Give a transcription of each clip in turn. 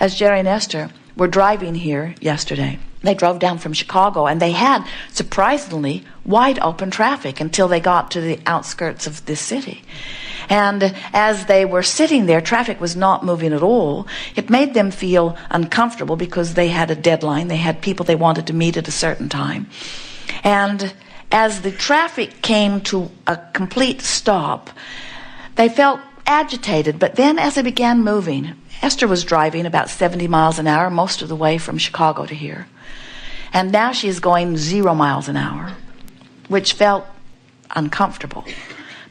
as Jerry and Esther were driving here yesterday. They drove down from Chicago, and they had surprisingly wide open traffic until they got to the outskirts of this city. And as they were sitting there, traffic was not moving at all. It made them feel uncomfortable because they had a deadline. They had people they wanted to meet at a certain time. And as the traffic came to a complete stop, they felt agitated. But then as they began moving, Esther was driving about 70 miles an hour most of the way from Chicago to here. And now she's going 0 miles an hour, which felt uncomfortable.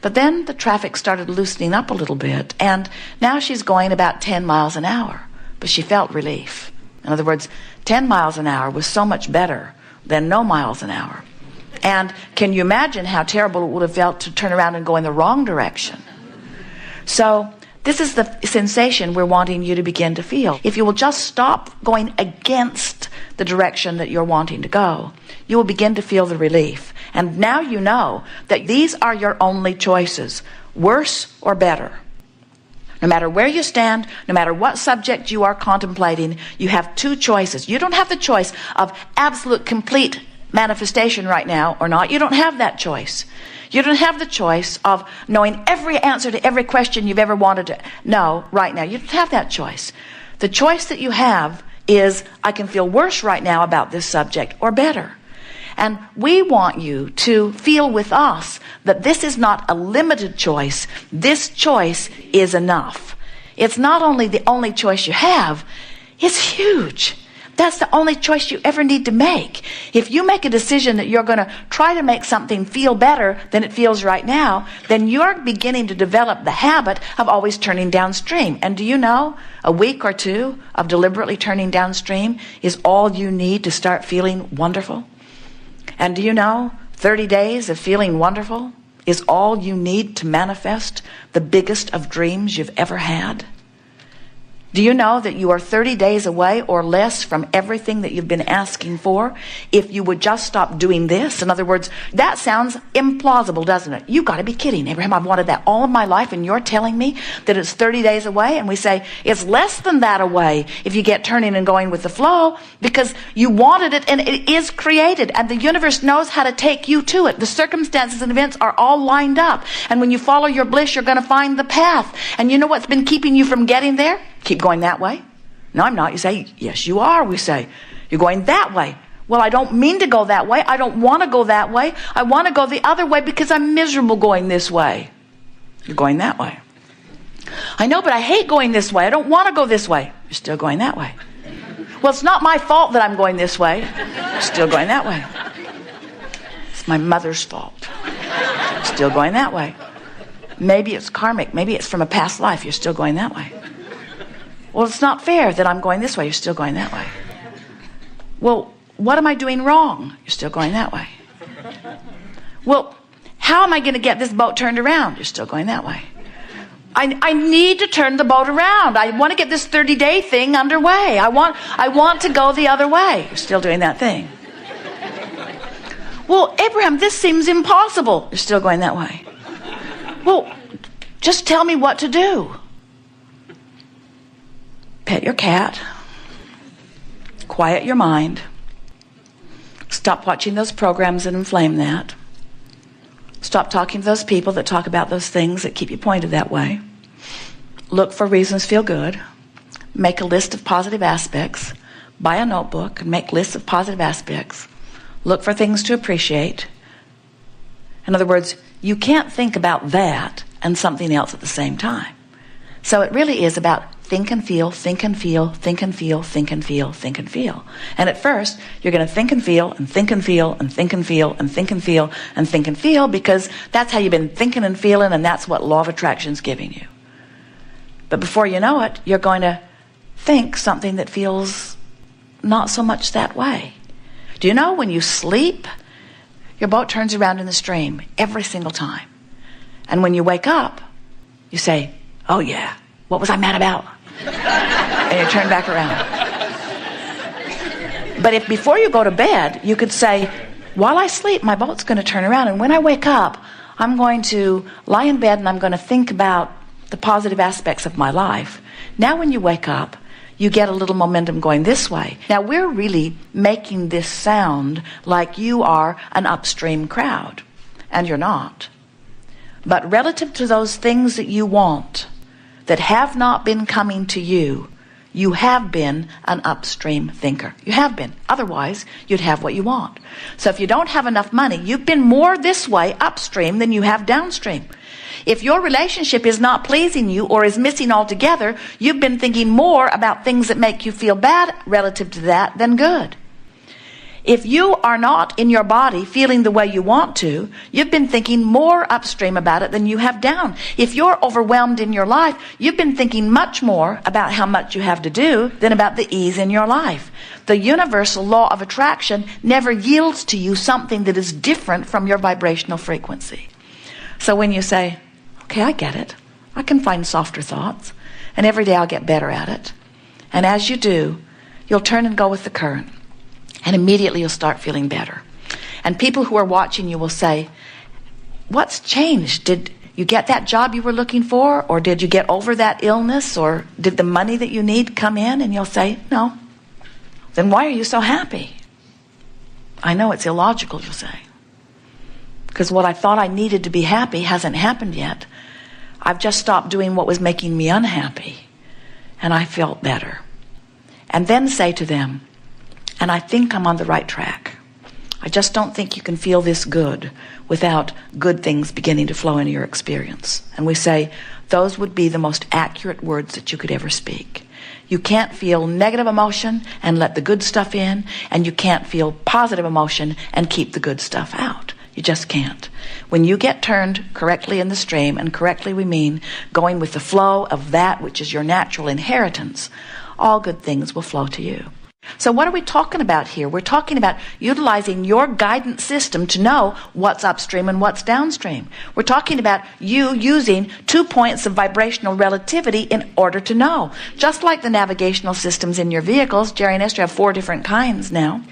But then the traffic started loosening up a little bit, and now she's going about 10 miles an hour. But she felt relief. In other words, 10 miles an hour was so much better than no miles an hour. And can you imagine how terrible it would have felt to turn around and go in the wrong direction? So this is the sensation we're wanting you to begin to feel. If you will just stop going against the direction that you're wanting to go, you will begin to feel the relief. And now you know that these are your only choices, worse or better. No matter where you stand, no matter what subject you are contemplating, you have two choices. You don't have the choice of absolute, complete manifestation right now or not. You don't have that choice. You don't have the choice of knowing every answer to every question you've ever wanted to know right now. You don't have that choice. The choice that you have is, I can feel worse right now about this subject or better. And we want you to feel with us that this is not a limited choice. This choice is enough. It's not only the only choice you have, it's huge. That's the only choice you ever need to make. If you make a decision that you're going to try to make something feel better than it feels right now, then you're beginning to develop the habit of always turning downstream. And do you know, a week or two of deliberately turning downstream is all you need to start feeling wonderful? And do you know, 30 days of feeling wonderful is all you need to manifest the biggest of dreams you've ever had? Do you know that you are 30 days away or less from everything that you've been asking for if you would just stop doing this? In other words, that sounds implausible, doesn't it? You've got to be kidding, Abraham. I've wanted that all of my life, and you're telling me that it's 30 days away? And we say, it's less than that away if you get turning and going with the flow, because you wanted it and it is created, and the universe knows how to take you to it. The circumstances and events are all lined up, and when you follow your bliss, you're going to find the path. And you know what's been keeping you from getting there? Keep going that way? No, I'm not. You say, yes, you are. We say, you're going that way. Well, I don't mean to go that way. I don't want to go that way. I want to go the other way because I'm miserable going this way. You're going that way. I know, but I hate going this way. I don't want to go this way. You're still going that way. Well, it's not my fault that I'm going this way. You're still going that way. It's my mother's fault. You're still going that way. Maybe it's karmic. Maybe it's from a past life. You're still going that way. Well, it's not fair that I'm going this way. You're still going that way. Well, what am I doing wrong? You're still going that way. Well, how am I going to get this boat turned around? You're still going that way. I need to turn the boat around. I want to get this 30-day thing underway. I want to go the other way. You're still doing that thing. Well, Abraham, this seems impossible. You're still going that way. Well, just tell me what to do. Pet your cat. Quiet your mind. Stop watching those programs that inflame that. Stop talking to those people that talk about those things that keep you pointed that way. Look for reasons to feel good. Make a list of positive aspects. Buy a notebook and make lists of positive aspects. Look for things to appreciate. In other words, you can't think about that and something else at the same time. So it really is about think and feel, think and feel, think and feel, think and feel, think and feel. And at first, you're going to think and feel and think and feel and think and feel and think and feel and think and feel, because that's how you've been thinking and feeling, and that's what law of attraction's giving you. But before you know it, you're going to think something that feels not so much that way. Do you know when you sleep, your boat turns around in the stream every single time. And when you wake up, you say, oh yeah, what was I mad about? And you turn back around. But if before you go to bed, you could say, while I sleep, my boat's going to turn around. And when I wake up, I'm going to lie in bed and I'm going to think about the positive aspects of my life. Now when you wake up, you get a little momentum going this way. Now, we're really making this sound like you are an upstream crowd, and you're not. But relative to those things that you want that have not been coming to you, you have been an upstream thinker. You have been. Otherwise, you'd have what you want. So if you don't have enough money, you've been more this way upstream than you have downstream. If your relationship is not pleasing you or is missing altogether, you've been thinking more about things that make you feel bad relative to that than good. If you are not in your body feeling the way you want to, you've been thinking more upstream about it than you have down. If you're overwhelmed in your life, you've been thinking much more about how much you have to do than about the ease in your life. The universal law of attraction never yields to you something that is different from your vibrational frequency. So when you say, okay, I get it. I can find softer thoughts, and every day I'll get better at it. And as you do, you'll turn and go with the current. And immediately you'll start feeling better. And people who are watching you will say, what's changed? Did you get that job you were looking for? Or did you get over that illness? Or did the money that you need come in? And you'll say, no. Then why are you so happy? I know it's illogical, you'll say. Because what I thought I needed to be happy hasn't happened yet. I've just stopped doing what was making me unhappy. And I felt better. And then say to them, and I think I'm on the right track. I just don't think you can feel this good without good things beginning to flow into your experience. And we say, those would be the most accurate words that you could ever speak. You can't feel negative emotion and let the good stuff in, and you can't feel positive emotion and keep the good stuff out. You just can't. When you get turned correctly in the stream, and correctly we mean going with the flow of that which is your natural inheritance, all good things will flow to you. So what are we talking about here? We're talking about utilizing your guidance system to know what's upstream and what's downstream. We're talking about you using 2 points of vibrational relativity in order to know. Just like the navigational systems in your vehicles, Jerry and Esther have 4 different kinds now.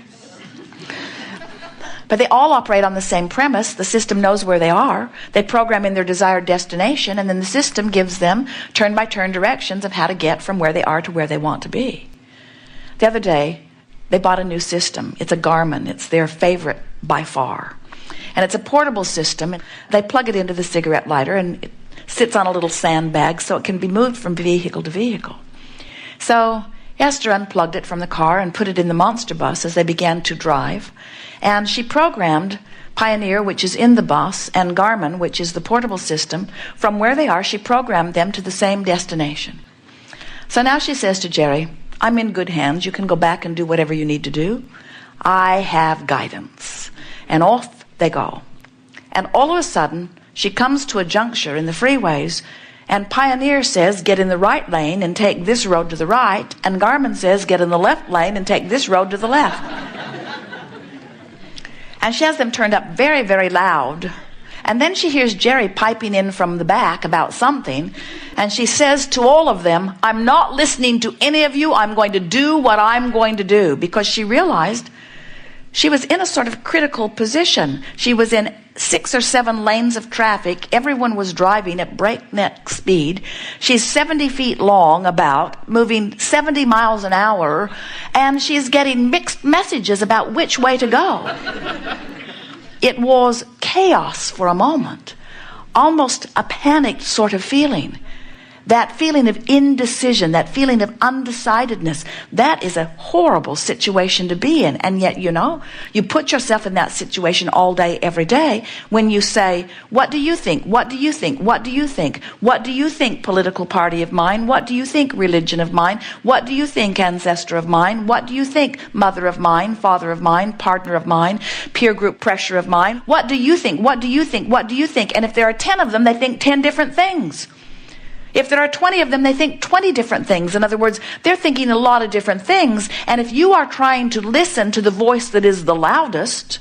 But they all operate on the same premise. The system knows where they are. They program in their desired destination, and then the system gives them turn-by-turn directions of how to get from where they are to where they want to be. The other day, they bought a new system. It's a Garmin. It's their favorite by far. And it's a portable system. They plug it into the cigarette lighter, and it sits on a little sandbag so it can be moved from vehicle to vehicle. So Esther unplugged it from the car and put it in the monster bus as they began to drive. And she programmed Pioneer, which is in the bus, and Garmin, which is the portable system. From where they are, she programmed them to the same destination. So now she says to Jerry, I'm in good hands. You can go back and do whatever you need to do. I have guidance. And off they go. And all of a sudden, she comes to a juncture in the freeways, and Pioneer says, get in the right lane and take this road to the right, and Garmin says, get in the left lane and take this road to the left. And she has them turned up very, very loud. And then she hears Jerry piping in from the back about something, and she says to all of them, I'm not listening to any of you. I'm going to do what I'm going to do, because she realized she was in a sort of critical position. She was in 6 or 7 lanes of traffic. Everyone was driving at breakneck speed. She's 70 feet long, about moving 70 miles an hour, and she's getting mixed messages about which way to go. It was chaos for a moment, almost a panicked sort of feeling. That feeling of indecision, that feeling of undecidedness, that is a horrible situation to be in. And yet, you put yourself in that situation all day, every day, when you say, what do you think? What do you think? What do you think? What do you think, political party of mine? What do you think, religion of mine? What do you think, ancestor of mine? What do you think, mother of mine, father of mine, partner of mine, peer group pressure of mine? What do you think? What do you think? What do you think? And if there are 10 of them, they think 10 different things. If there are 20 of them, they think 20 different things. In other words, they're thinking a lot of different things. And if you are trying to listen to the voice that is the loudest,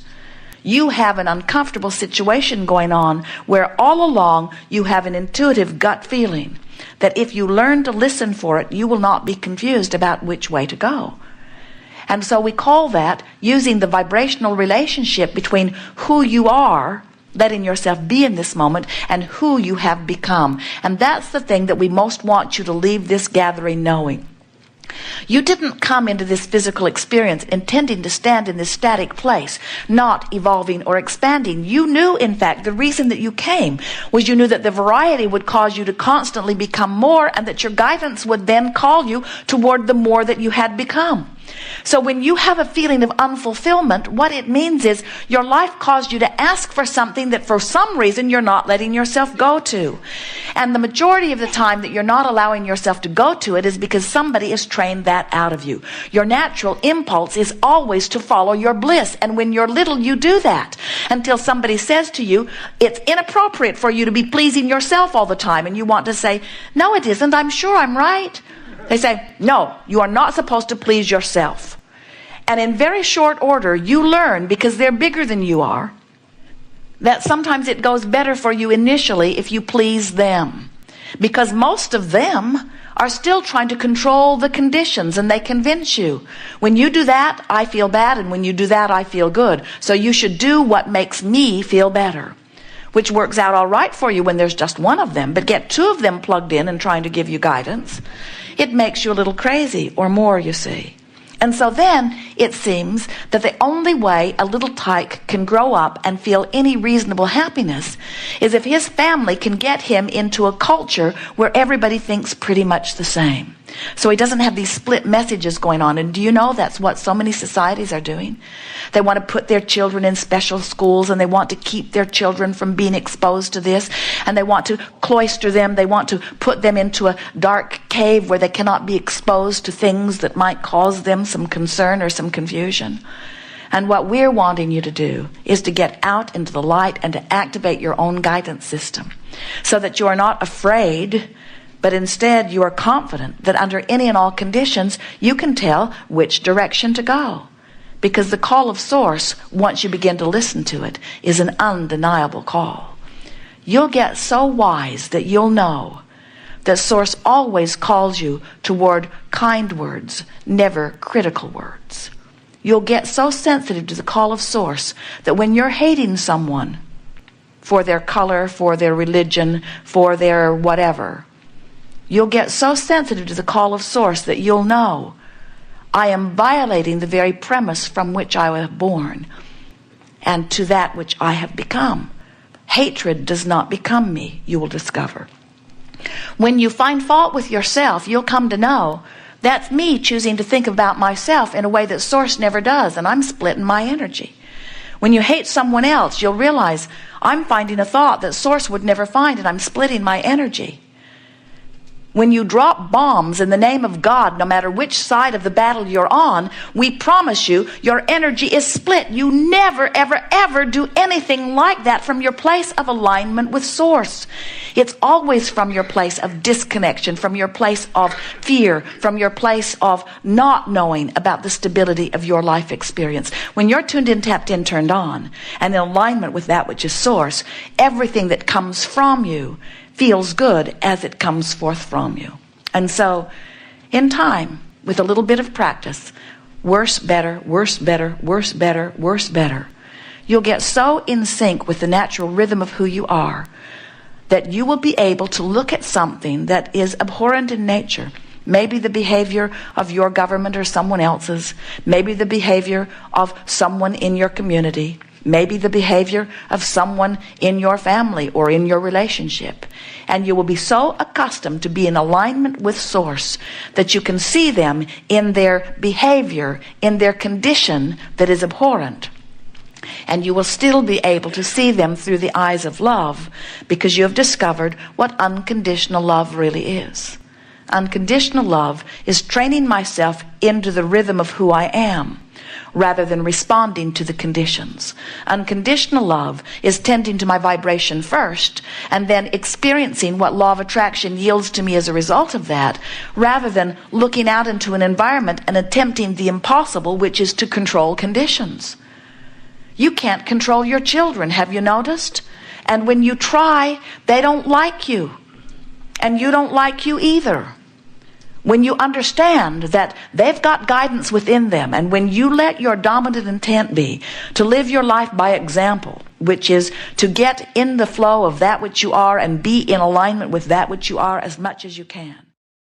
you have an uncomfortable situation going on where all along you have an intuitive gut feeling that if you learn to listen for it, you will not be confused about which way to go. And so we call that using the vibrational relationship between who you are, letting yourself be in this moment, and who you have become. And that's the thing that we most want you to leave this gathering knowing. You didn't come into this physical experience intending to stand in this static place, not evolving or expanding. You knew, in fact, the reason that you came was you knew that the variety would cause you to constantly become more, and that your guidance would then call you toward the more that you had become. So when you have a feeling of unfulfillment, what it means is your life caused you to ask for something that for some reason you're not letting yourself go to. And the majority of the time that you're not allowing yourself to go to it is because somebody has trained that out of you. Your natural impulse is always to follow your bliss. And when you're little, you do that until somebody says to you, it's inappropriate for you to be pleasing yourself all the time. And you want to say, no, it isn't. I'm sure I'm right. They say, no, you are not supposed to please yourself. And in very short order, you learn, because they're bigger than you are, that sometimes it goes better for you initially if you please them. Because most of them are still trying to control the conditions, and they convince you, when you do that, I feel bad, and when you do that, I feel good. So you should do what makes me feel better. Which works out all right for you when there's just one of them, but get two of them plugged in and trying to give you guidance, it makes you a little crazy, or more, you see. And so then it seems that the only way a little tyke can grow up and feel any reasonable happiness is if his family can get him into a culture where everybody thinks pretty much the same. So he doesn't have these split messages going on. And do you know that's what so many societies are doing? They want to put their children in special schools, and they want to keep their children from being exposed to this, and they want to cloister them. They want to put them into a dark cave where they cannot be exposed to things that might cause them some concern or some confusion. And what we're wanting you to do is to get out into the light and to activate your own guidance system so that you are not afraid, but instead you are confident that under any and all conditions you can tell which direction to go. Because the call of Source, once you begin to listen to it, is an undeniable call. You'll get so wise that you'll know that Source always calls you toward kind words, never critical words. You'll get so sensitive to the call of Source that when you're hating someone for their color, for their religion, for their whatever, you'll get so sensitive to the call of Source that you'll know, I am violating the very premise from which I was born and to that which I have become. Hatred does not become me, you will discover. When you find fault with yourself, you'll come to know that's me choosing to think about myself in a way that Source never does, and I'm splitting my energy. When you hate someone else, you'll realize I'm finding a thought that Source would never find, and I'm splitting my energy. When you drop bombs in the name of God, no matter which side of the battle you're on, we promise you, your energy is split. You never, ever, ever do anything like that from your place of alignment with Source. It's always from your place of disconnection, from your place of fear, from your place of not knowing about the stability of your life experience. When you're tuned in, tapped in, turned on, and in alignment with that which is Source, everything that comes from you feels good as it comes forth from you. And so, in time, with a little bit of practice, worse, better, worse, better, worse, better, worse, better, you'll get so in sync with the natural rhythm of who you are that you will be able to look at something that is abhorrent in nature, maybe the behavior of your government or someone else's, maybe the behavior of someone in your community, maybe the behavior of someone in your family or in your relationship. And you will be so accustomed to be in alignment with Source that you can see them in their behavior, in their condition that is abhorrent. And you will still be able to see them through the eyes of love because you have discovered what unconditional love really is. Unconditional love is training myself into the rhythm of who I am, rather than responding to the conditions. Unconditional love is tending to my vibration first and then experiencing what law of attraction yields to me as a result of that, rather than looking out into an environment and attempting the impossible, which is to control conditions. You can't control your children, have you noticed? And when you try, they don't like you. And you don't like you either. When you understand that they've got guidance within them, and when you let your dominant intent be to live your life by example, which is to get in the flow of that which you are and be in alignment with that which you are as much as you can,